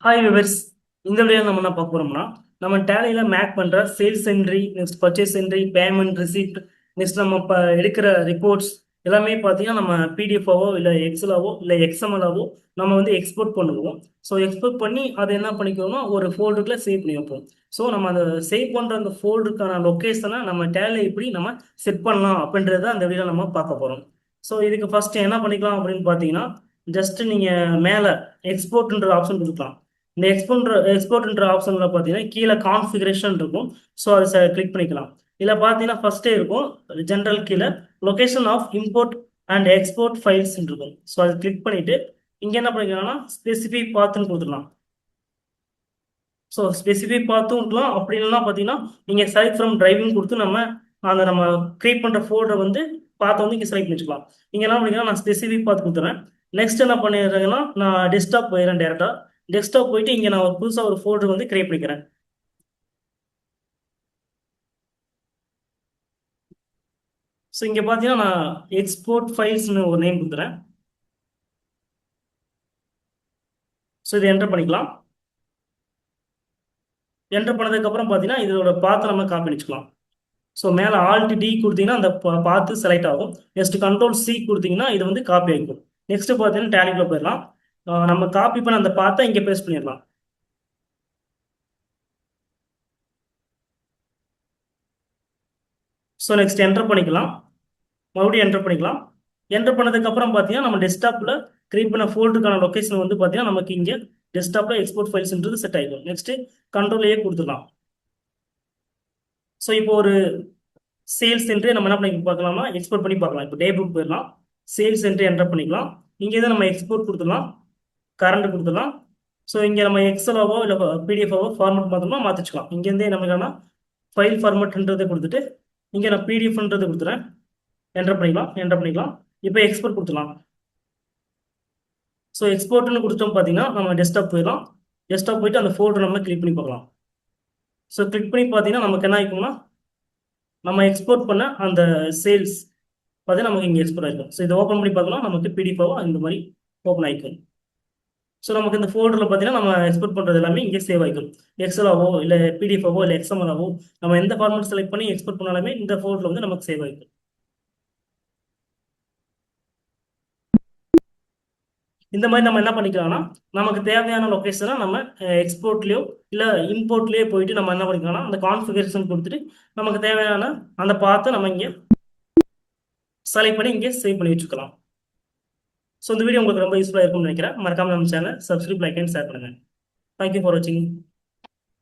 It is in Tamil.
Hi viewers. இந்த வீடியோ நம்ம என்ன பார்க்க போறோம்னா, நம்ம டேலியில மேக் பண்ற sales entry, next purchase entry, payment receipt, next நம்ம எடுக்கிற ரிப்போர்ட்ஸ் எல்லாமே பார்த்தீங்கன்னா நம்ம பிடிஎஃபாவோ இல்லை எக்ஸலாவோ இல்லை எக்ஸ்எம்எல்லாவோ நம்ம வந்து எக்ஸ்போர்ட் பண்ணுவோம். ஸோ எக்ஸ்போர்ட் பண்ணி அதை என்ன பண்ணிக்கிறோம்னா ஒரு ஃபோல்டருக்குள்ள சேவ் பண்ணி வைப்போம். ஸோ நம்ம அதை சேவ் பண்ணுற அந்த ஃபோல்டருக்கான லொக்கேஷனை நம்ம டேலில் எப்படி நம்ம செட் பண்ணலாம் அப்படின்றத அந்த வீடியோ நம்ம பார்க்க போகிறோம். ஸோ இதுக்கு ஃபர்ஸ்ட் என்ன பண்ணிக்கலாம் அப்படின்னு பார்த்தீங்கன்னா, ஜஸ்ட் நீங்கள் மேலே எக்ஸ்போர்ட்ன்ற ஆப்ஷன் கொடுக்கலாம். இந்த எக்ஸ்போர்ட்ன்ற ஆப்ஷனில் பார்த்தீங்கன்னா கீழே கான்ஃபிகரேஷன் இருக்கும். ஸோ அதை கிளிக் பண்ணிக்கலாம். இதில் பார்த்தீங்கன்னா ஃபர்ஸ்டே இருக்கும் ஜென்ரல் கீழே location of import and export files இருக்கும். ஸோ அதை கிளிக் பண்ணிட்டு இங்கே என்ன பண்ணிக்கலாம்னா ஸ்பெசிஃபிக் பாத்துன்னு கொடுத்துடலாம். ஸோ ஸ்பெசிஃபிக் பாத்தும் இருக்கலாம். அப்படி இல்லைன்னா பார்த்தீங்கன்னா நீங்கள் செலக்ட் ஃப்ரம் டிரைவிங் கொடுத்து நம்ம கிரியேட் பண்ணுற ஃபோல்டரை வந்து பார்த்து வந்து இங்கே செலக்ட் பண்ணிக்கலாம். நீங்கள் என்ன பண்ணிக்கலாம், நான் ஸ்பெசிஃபிக் பார்த்து கொடுத்துறேன். நெக்ஸ்ட் என்ன பண்ணிடுறேங்கன்னா நான் டெஸ்க்டாப் போயிடுறேன் டேரெக்டாக. டெஸ்க்டாப் போயிட்டு இங்கே நான் ஒரு புதுசாக ஒரு ஃபோல்டர் வந்து கிரியேட் பண்ணிக்கிறேன். ஸோ இங்கே பார்த்தீங்கன்னா நான் எக்ஸ்போர்ட் ஃபைல்ஸ்னு ஒரு நேம் கொடுத்துறேன். ஸோ இதை என்டர் பண்ணிக்கலாம். என்டர் பண்ணதுக்கப்புறம் பார்த்தீங்கன்னா இதோட பாத்தை நம்ம காப்பி அடிச்சுக்கலாம். ஸோ மேலே ஆல்ட் டி கொடுத்தீங்கன்னா அந்த பாத்து செலக்ட் ஆகும். நெக்ஸ்ட் கண்ட்ரோல் சி கொடுத்தீங்கன்னா இது வந்து காப்பி ஆகிக்கும். நெக்ஸ்ட் பார்த்தீங்கன்னா டேலிக்குள்ள போயிடலாம். நம்ம காப்பி பண்ண அந்த பாத்தை இங்கே பேஸ்ட் பண்ணிடலாம். ஸோ நெக்ஸ்ட் என்டர் பண்ணிக்கலாம். மறுபடியும் என்டர் பண்ணிக்கலாம். என்டர் பண்ணதுக்கு அப்புறம் பார்த்தீங்கன்னா நம்ம டெஸ்க்டாப்ல கிரியேட் பண்ண ஃபோல்டருக்கான லொகேஷன் வந்து பார்த்தீங்கன்னா நமக்கு இங்கே டெஸ்க்டாப்ல எக்ஸ்போர்ட் ஃபைல்ஸ்ன்றது செட் ஆகிடும். நெக்ஸ்ட் கண்ட்ரோல் ஏ கொடுத்துடலாம். ஸோ இப்போ ஒரு சேல்ஸ் என்ட்ரி நம்ம என்ன பண்ணி பார்க்கலாம்னா எக்ஸ்போர்ட் பண்ணி பார்க்கலாம். இப்போ டே புக் போயிடலாம். சேல்ஸ் என்ட்ரி என்டர் பண்ணிக்கலாம். இங்கே தான் நம்ம எக்ஸ்போர்ட் கொடுத்துடலாம், கரண்ட் கொடுத்துடலாம். ஸோ இங்கே நம்ம எக்ஸலாவோ இல்லை பிடிஎஃபாவோ ஃபார்மேட் மாற்றணும்னா மாற்றிக்கலாம். இங்கேருந்தே நம்ம என்னன்னா ஃபைல் ஃபார்மேட்ன்றதை கொடுத்துட்டு இங்கே நான் பிடிஎஃப்ன்றதை கொடுத்துறேன். என்டர் பண்ணிக்கலாம். என்டர் பண்ணிக்கலாம். இப்போ எக்ஸ்போர்ட் கொடுத்துடலாம். ஸோ எக்ஸ்போர்ட்னு கொடுத்தோம் பார்த்தீங்கன்னா நம்ம டெஸ்க்டாப் போயிடலாம். டெஸ்க்டாப் போயிட்டு அந்த ஃபோல்டர் நம்ம கிளிக் பண்ணி பார்க்கலாம். ஸோ கிளிக் பண்ணி பார்த்தீங்கன்னா நமக்கு என்ன ஆகிக்கும்னா நம்ம எக்ஸ்போர்ட் பண்ண அந்த சேல்ஸ் பார்த்தீங்கன்னா நமக்கு இங்கே எக்ஸ்போர்ட் ஆகிருக்கும். ஸோ இதை ஓப்பன் பண்ணி பார்க்கலாம். நமக்கு பிடிஎஃபாவோ இந்த மாதிரி ஓப்பன் ஆகிக்கும். ஸோ நமக்கு இந்த ஃபோல்டரில் பார்த்தீங்கன்னா நம்ம எக்ஸ்போர்ட் பண்ணுறது எல்லாமே இங்கே சேவ் ஆகிக்கும். எக்ஸலாவோ இல்லை பிடிஎஃபாவோ இல்லை எக்ஸ்எம்எல்லாவோ நம்ம எந்த ஃபார்மேட் செலக்ட் பண்ணி எக்ஸ்போர்ட் பண்ணாலுமே இந்த ஃபோல்டரில் வந்து நமக்கு சேவ் ஆகிக்கும். இந்த மாதிரி நம்ம என்ன பண்ணிக்கலாம்னா நமக்கு தேவையான லொக்கேஷனை நம்ம எக்ஸ்போர்ட்லேயோ இல்லை இம்போர்ட்லேயோ போயிட்டு நம்ம என்ன பண்ணிக்கலாம்னா அந்த கான்ஃபிகரேஷன் கொடுத்துட்டு நமக்கு தேவையான அந்த பாத்தை நம்ம இங்கே செலக்ட் பண்ணி இங்கே சேவ் பண்ணி வச்சுக்கலாம். ஸோ இந்த வீடியோ உங்களுக்கு ரொம்ப யூஸ்ஃபுல்லாக இருக்கும்னு நினைக்கிறேன். மறக்காம நம்ம channel subscribe, like and share பண்ணுங்கள். தேங்க்யூ ஃபார் வாட்சிங்.